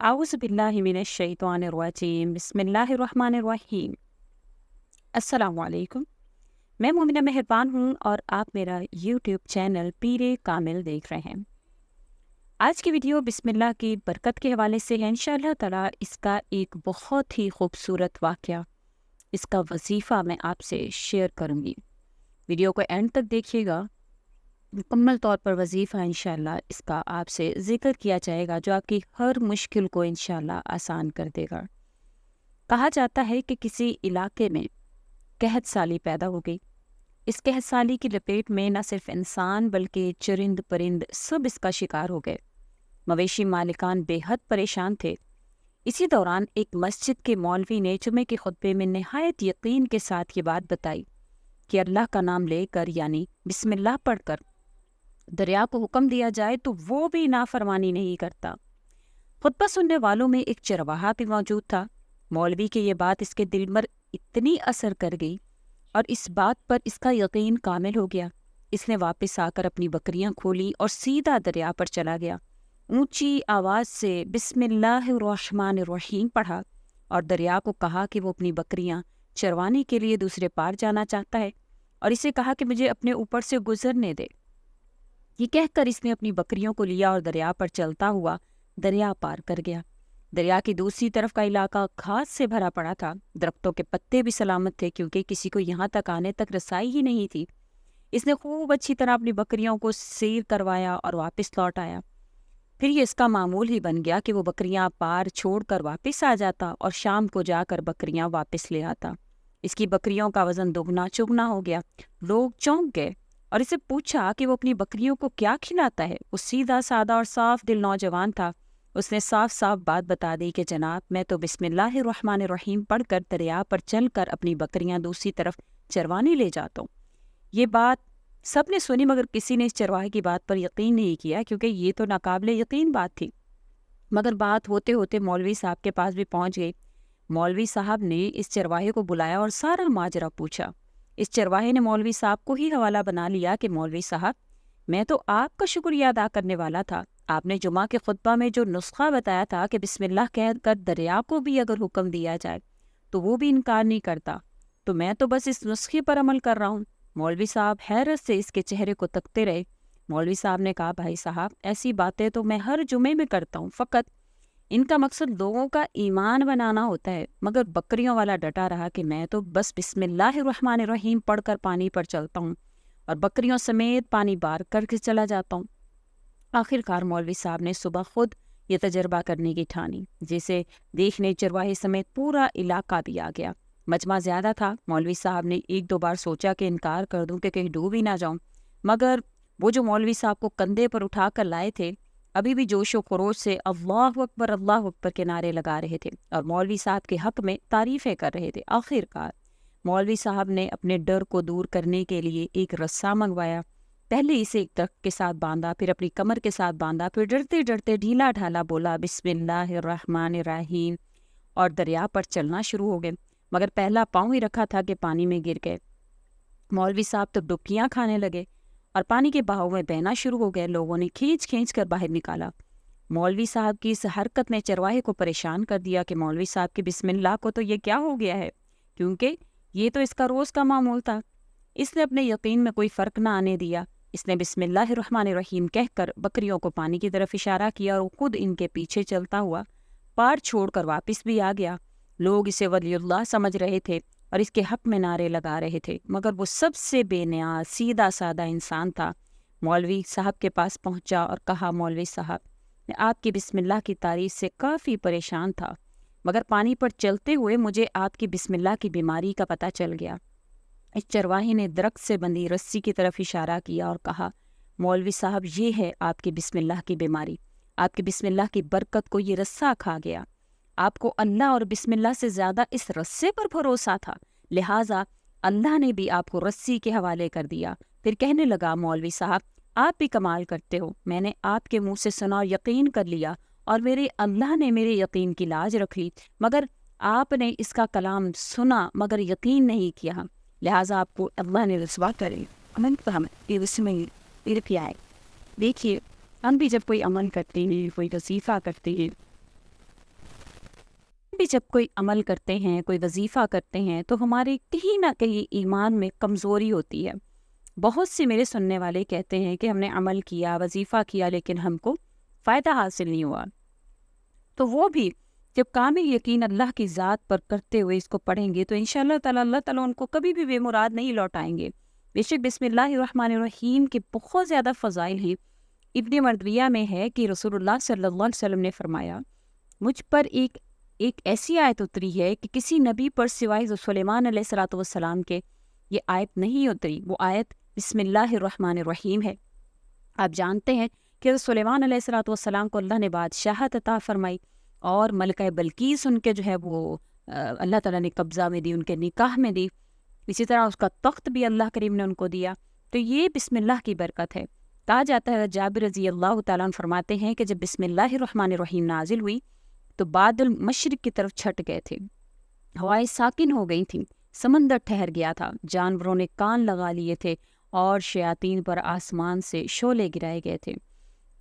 आऊज़ बिल्लाहि मिनश शैतानिर रजीम बिस्मिल्लाहिर रहमानिर रहीम। अस्सलामु अलैकुम। मैं मोमिना मेहरबान हूँ और आप मेरा यूट्यूब चैनल पीरे कामिल देख रहे हैं। आज की वीडियो बिस्मिल्लाह की बरकत के हवाले से है। इंशाअल्लाह ताला इसका एक बहुत ही खूबसूरत वाक़या, इसका वजीफ़ा मैं आपसे शेयर करूँगी। वीडियो को एंड तक देखिएगा। मुकम्मल तौर पर वजीफ़ा इंशाअल्लाह इसका आपसे ज़िक्र किया जाएगा जो आपकी हर मुश्किल को इंशाअल्लाह आसान कर देगा। कहा जाता है कि किसी इलाके में कहत साली पैदा हो गई। इस कहत साली की लपेट में न सिर्फ इंसान बल्कि चरिंद परिंद सब इसका शिकार हो गए। मवेशी मालिकान बेहद परेशान थे। इसी दौरान एक मस्जिद के मौलवी ने जुमे के खुतबे में नहायत यकीन के साथ ये बात बताई कि अल्लाह का नाम लेकर यानी बिस्मिल्लाह पढ़कर दरिया को हुक्म दिया जाए तो वो भी नाफरमानी नहीं करता। खुतबा सुनने वालों में एक चरवाहा भी मौजूद था। मौलवी की ये बात इसके दिल पर इतनी असर कर गई और इस बात पर इसका यकीन कामिल हो गया। इसने वापस आकर अपनी बकरियां खोली और सीधा दरिया पर चला गया। ऊंची आवाज से बिस्मिल्लाहिर्रहमानिर्रहीम पढ़ा और दरिया को कहा कि वो अपनी बकरियां चरवाने के लिए दूसरे पार जाना चाहता है और इसे कहा कि मुझे अपने ऊपर से गुजरने दे। ये कहकर इसने अपनी बकरियों को लिया और दरिया पर चलता हुआ दरिया पार कर गया। दरिया की दूसरी तरफ का इलाका घास से भरा पड़ा था। दरख्तों के पत्ते भी सलामत थे क्योंकि किसी को यहाँ तक आने तक रसाई ही नहीं थी। इसने खूब अच्छी तरह अपनी बकरियों को सैर करवाया और वापस लौट आया। फिर ये इसका मामूल ही बन गया कि वो बकरियां पार छोड़कर वापस आ जाता और शाम को जाकर बकरियां वापस ले आता। इसकी बकरियों का वजन दुगना चुगना हो गया। लोग चौंक गए और इसे पूछा कि वो अपनी बकरियों को क्या खिलाता है। वो सीधा सादा और साफ दिल नौजवान था। उसने साफ साफ बात बता दी कि जनाब, मैं तो बिस्मिल्लाहिर्रहमानिर्रहीम पढ़कर दरिया पर चलकर अपनी बकरियां दूसरी तरफ चरवाने ले जाता हूँ। ये बात सबने सुनी मगर किसी ने इस चरवाहे की बात पर यकीन नहीं किया क्योंकि ये तो नाकाबिले यकीन बात थी। मगर बात होते होते मौलवी साहब के पास भी पहुंच गई। मौलवी साहब ने इस चरवाहे को बुलाया और सारा माजरा पूछा। इस चरवाहे ने मौलवी साहब को ही हवाला बना लिया कि मौलवी साहब, मैं तो आपका शुक्रिया अदा करने वाला था। आपने जुमा के खुतबा में जो नुस्खा बताया था कि बिस्मिल्लाह कह कर दरिया को भी अगर हुक्म दिया जाए तो वो भी इनकार नहीं करता, तो मैं तो बस इस नुस्खे पर अमल कर रहा हूँ। मौलवी साहब हैरत से इसके चेहरे को तकते रहे। मौलवी साहब ने कहा, भाई साहब, ऐसी बातें तो मैं हर जुमे में करता हूँ, फ़कत इनका मकसद लोगों का ईमान बनाना होता है। मगर बकरियों वाला डटा रहा कि मैं तो बस बिस्मिल्लाहिर्रहमानिर्रहीम पढ़कर पानी पर चलता हूँ और बकरियों समेत पानी पार करके चला जाता हूँ। आखिरकार मौलवी साहब ने सुबह खुद ये तजर्बा करने की ठानी, जिसे देखने चरवाहे समेत पूरा इलाका भी आ गया। मजमा ज्यादा था। मौलवी साहब ने एक दो बार सोचा कि इनकार कर दूं कि कहीं डूब ही ना जाऊं, मगर वो जो मौलवी साहब को कंधे पर उठा कर लाए थे अभी भी जोशो खरोश से अल्लाह अकबर के नारे लगा रहे थे और मौलवी साहब के हक में तारीफें कर रहे थे। आखिरकार मौलवी साहब ने अपने डर को दूर करने के लिए एक रस्सा मंगवाया। पहले इसे एक दरख्त के साथ बांधा, फिर अपनी कमर के साथ बांधा, फिर डरते डरते ढीला ढाला बोला बिस्मिल्लाहिर्रहमानिर्रहीम और दरिया पर चलना शुरू हो गए। मगर पहला पाँव ही रखा था कि पानी में गिर गए। मौलवी साहब तो डुबकियां खाने लगे और पानी के बहाव में बहना शुरू हो गए। लोगों ने खींच खींच कर बाहर निकाला। मौलवी साहब की इस हरकत ने चरवाहे को परेशान कर दिया कि मौलवी साहब की बिस्मिल्लाह को तो ये क्या हो गया है, क्योंकि ये तो इसका रोज का मामूल था। इसने अपने यकीन में कोई फर्क ना आने दिया। इसने बिस्मिल्लाहिर्रहमानिर्रहीम कहकर बकरियों को पानी की तरफ इशारा किया और खुद इनके पीछे चलता हुआ पार छोड़कर वापस भी आ गया। लोग इसे वलीउल्लाह समझ रहे थे और इसके हक में नारे लगा रहे थे, मगर वो सबसे बेनियाज सीधा सादा इंसान था। मौलवी साहब के पास पहुंचा और कहा, मौलवी साहब, मैं आपकी बिस्मिल्लाह की तारीफ से काफ़ी परेशान था, मगर पानी पर चलते हुए मुझे आपकी बिस्मिल्लाह की बीमारी का पता चल गया। इस चरवाहे ने दरख्त से बंधी रस्सी की तरफ इशारा किया और कहा, मौलवी साहब, ये है आपकी बिस्मिल्लाह की बीमारी। आपकी बिस्मिल्लाह की बरकत को ये रस्सा खा गया। आपको अल्लाह और बिस्मिल्लाह से ज़्यादा इस रस्से पर भरोसा था, लिहाजा अल्लाह ने भी आपको रस्सी के हवाले कर दिया। फिर कहने लगा, मौलवी साहब, आप भी कमाल करते हो। मैंने आपके मुंह से सुना और यकीन कर लिया और मेरे अल्लाह ने मेरे यकीन की लाज रख ली, मगर आपने इसका कलाम सुना मगर यकीन नहीं किया, लिहाजा आपको अल्लाह ने रसवा करे। अमन तो हम क्या है। देखिए, हम भी जब कोई अमल करते हैं, कोई वजीफ़ा करते हैं, بھی جب کوئی عمل کرتے ہیں، کوئی وظیفہ کرتے ہیں تو ہمارے کہیں نہ کہیں ایمان میں کمزوری ہوتی ہے۔ بہت سے میرے سننے والے کہتے ہیں کہ ہم نے عمل کیا، وظیفہ کیا، لیکن ہم کو فائدہ حاصل نہیں ہوا۔ تو وہ بھی جب کامل یقین اللہ کی ذات پر کرتے ہوئے اس کو پڑھیں گے تو انشاءاللہ تعالیٰ اللہ تعالیٰ ان کو کبھی بھی بے مراد نہیں لوٹائیں گے۔ بے شک بسم اللہ الرحمن الرحیم کے بہت زیادہ فضائل ہیں۔ ابن مردویہ میں ہے کہ رسول اللہ صلی اللہ علیہ وسلم نے فرمایا، مجھ پر ایک ایسی آیت اتری ہے کہ کسی نبی پر سوائے سلیمان علیہ الصلوۃ والسلام کے یہ آیت نہیں اتری۔ وہ آیت بسم اللہ الرحمن الرحیم ہے۔ آپ جانتے ہیں کہ سلیمان علیہ الصلوۃ والسلام کو اللہ نے بادشاہت عطا فرمائی اور ملکہ بلقیس ان کے جو ہے وہ اللہ تعالیٰ نے قبضہ میں دی، ان کے نکاح میں دی۔ اسی طرح اس کا تخت بھی اللہ کریم نے ان کو دیا۔ تو یہ بسم اللہ کی برکت ہے۔ کہا جاتا ہے جابر رضی اللہ تعالیٰ عنہ فرماتے ہیں کہ جب بسم اللہ الرحمن الرحیم نازل ہوئی تو بادل مشرق کی طرف چھٹ گئے تھے، ہوائیں ساکن ہو گئی تھیں، سمندر ٹھہر گیا تھا، جانوروں نے کان لگا لیے تھے اور شیاطین پر آسمان سے شعلے گرائے گئے تھے۔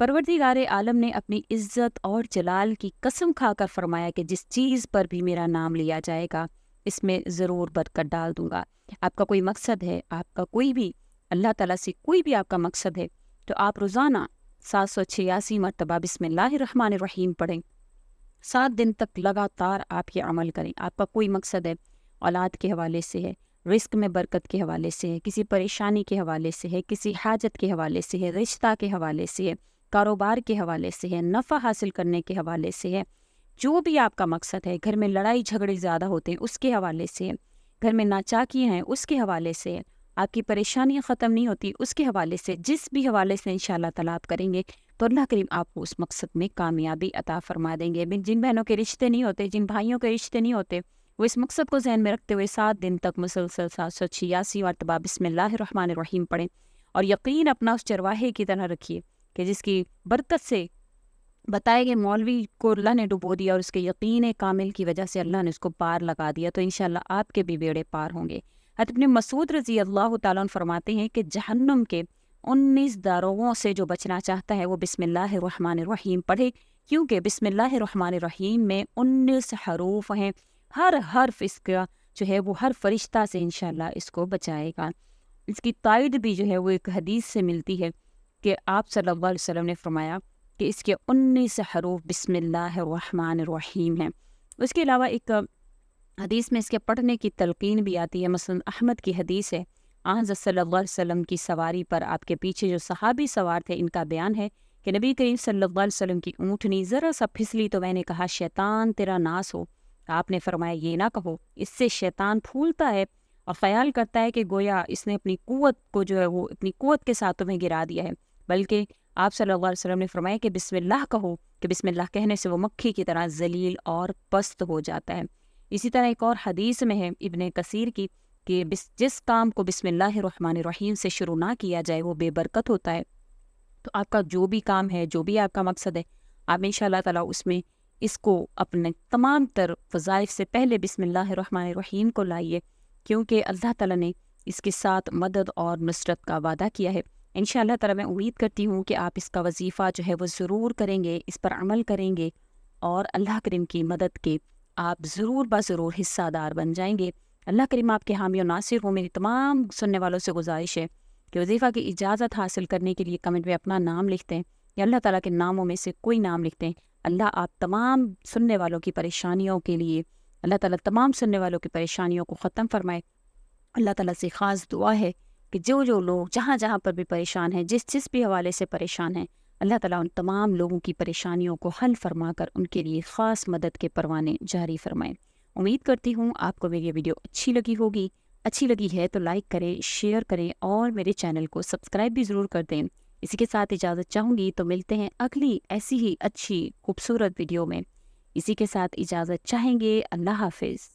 پروردگار عالم نے اپنی عزت اور جلال کی قسم کھا کر فرمایا کہ جس چیز پر بھی میرا نام لیا جائے گا اس میں ضرور برکت ڈال دوں گا۔ آپ کا کوئی مقصد ہے، آپ کا کوئی بھی اللہ تعالیٰ سے کوئی بھی آپ کا مقصد ہے تو آپ روزانہ 786 مرتبہ بسم اللہ الرحمن الرحیم پڑھیں۔ 7 دن تک لگاتار آپ یہ عمل کریں۔ آپ کا کوئی مقصد ہے، اولاد کے حوالے سے ہے، رزق میں برکت کے حوالے سے ہے، کسی پریشانی کے حوالے سے ہے، کسی حاجت کے حوالے سے ہے، رشتہ کے حوالے سے ہے، کاروبار کے حوالے سے ہے، نفع حاصل کرنے کے حوالے سے ہے، جو بھی آپ کا مقصد ہے، گھر میں لڑائی جھگڑے زیادہ ہوتے ہیں اس کے حوالے سے ہے، گھر میں ناچاکیاں ہیں اس کے حوالے سے ہے، آپ کی پریشانیاں ختم نہیں ہوتی اس کے حوالے سے، جس بھی حوالے سے انشاءاللہ تعالیٰ آپ کریں گے تو اللہ کریم آپ کو اس مقصد میں کامیابی عطا فرما دیں گے۔ جن بہنوں کے رشتے نہیں ہوتے، جن بھائیوں کے رشتے نہیں ہوتے، وہ اس مقصد کو ذہن میں رکھتے ہوئے 7 دن تک مسلسل 786 مرتبہ بسم اللہ الرحمن الرحیم پڑھیں اور یقین اپنا اس چرواہے کی طرح رکھیے کہ جس کی برکت سے بتائے گئے مولوی کو اللہ نے ڈبو دیا اور اس کے یقین کامل کی وجہ سے اللہ نے اس کو پار لگا دیا، تو انشاءاللہ آپ کے بھی بیڑے پار ہوں گے۔ حضرت ابن مسعود رضی اللہ تعالیٰ عنہ فرماتے ہیں کہ جہنم کے 19 داروغوں سے جو بچنا چاہتا ہے وہ بسم اللہ الرحمن الرحیم پڑھے، کیونکہ بسم اللہ الرحمن الرحیم میں 19 حروف ہیں، ہر حرف اس کا جو ہے وہ ہر فرشتہ سے انشاءاللہ اس کو بچائے گا۔ اس کی تائید بھی جو ہے وہ ایک حدیث سے ملتی ہے کہ آپ صلی اللہ علیہ وسلم نے فرمایا کہ اس کے 19 حروف بسم اللہ الرحمن الرحیم ہیں۔ اس کے علاوہ ایک حدیث میں اس کے پڑھنے کی تلقین بھی آتی ہے، مثلا احمد کی حدیث ہے، حضرت صلی اللہ علیہ وسلم کی سواری پر آپ کے پیچھے جو صحابی سوار تھے ان کا بیان ہے کہ نبی کریم صلی اللہ علیہ وسلم کی اونٹنی ذرا سا پھسلی تو میں نے کہا شیطان تیرا ناس ہو۔ آپ نے فرمایا یہ نہ کہو، اس سے شیطان پھولتا ہے اور خیال کرتا ہے کہ گویا اس نے اپنی قوت کو جو ہے وہ اپنی قوت کے ساتھ تمہیں گرا دیا ہے، بلکہ آپ صلی اللہ علیہ وسلم نے فرمایا کہ بسم اللہ کہو، کہ بسم اللہ کہنے سے وہ مکھی کی طرح ذلیل اور پست ہو جاتا ہے۔ اسی طرح ایک اور حدیث میں ہے ابن کثیر کی کہ جس کام کو بسم اللہ الرحمن الرحیم سے شروع نہ کیا جائے وہ بے برکت ہوتا ہے۔ تو آپ کا جو بھی کام ہے، جو بھی آپ کا مقصد ہے، آپ انشاءاللہ تعالیٰ اس میں اس کو اپنے تمام تر وظائف سے پہلے بسم اللہ الرحمن الرحیم کو لائیے، کیونکہ اللہ تعالیٰ نے اس کے ساتھ مدد اور نصرت کا وعدہ کیا ہے۔ انشاءاللہ تعالیٰ میں امید کرتی ہوں کہ آپ اس کا وظیفہ جو ہے وہ ضرور کریں گے، اس پر عمل کریں گے اور اللہ کریم کی مدد کے آپ ضرور بضرور حصہ دار بن جائیں گے۔ اللہ کریم آپ کے حامی و ناصر ہوں۔ میری تمام سننے والوں سے گزارش ہے کہ وظیفہ کی اجازت حاصل کرنے کے لیے کمنٹ میں اپنا نام لکھتے ہیں یا اللہ تعالیٰ کے ناموں میں سے کوئی نام لکھتے ہیں۔ اللہ آپ تمام سننے والوں کی پریشانیوں کے لیے اللہ تعالیٰ تمام سننے والوں کی پریشانیوں کو ختم فرمائے۔ اللہ تعالیٰ سے خاص دعا ہے کہ جو لوگ جہاں جہاں پر بھی پریشان ہیں، جس بھی حوالے سے پریشان ہیں، اللہ تعالیٰ ان تمام لوگوں کی پریشانیوں کو حل فرما کر ان کے لیے خاص مدد کے پروانے جاری فرمائیں۔ امید کرتی ہوں آپ کو میری یہ ویڈیو اچھی لگی ہوگی۔ اچھی لگی ہے تو لائک کریں، شیئر کریں اور میرے چینل کو سبسکرائب بھی ضرور کر دیں۔ اسی کے ساتھ اجازت چاہوں گی تو ملتے ہیں اگلی ایسی ہی اچھی خوبصورت ویڈیو میں۔ اسی کے ساتھ اجازت چاہیں گے۔ اللہ حافظ۔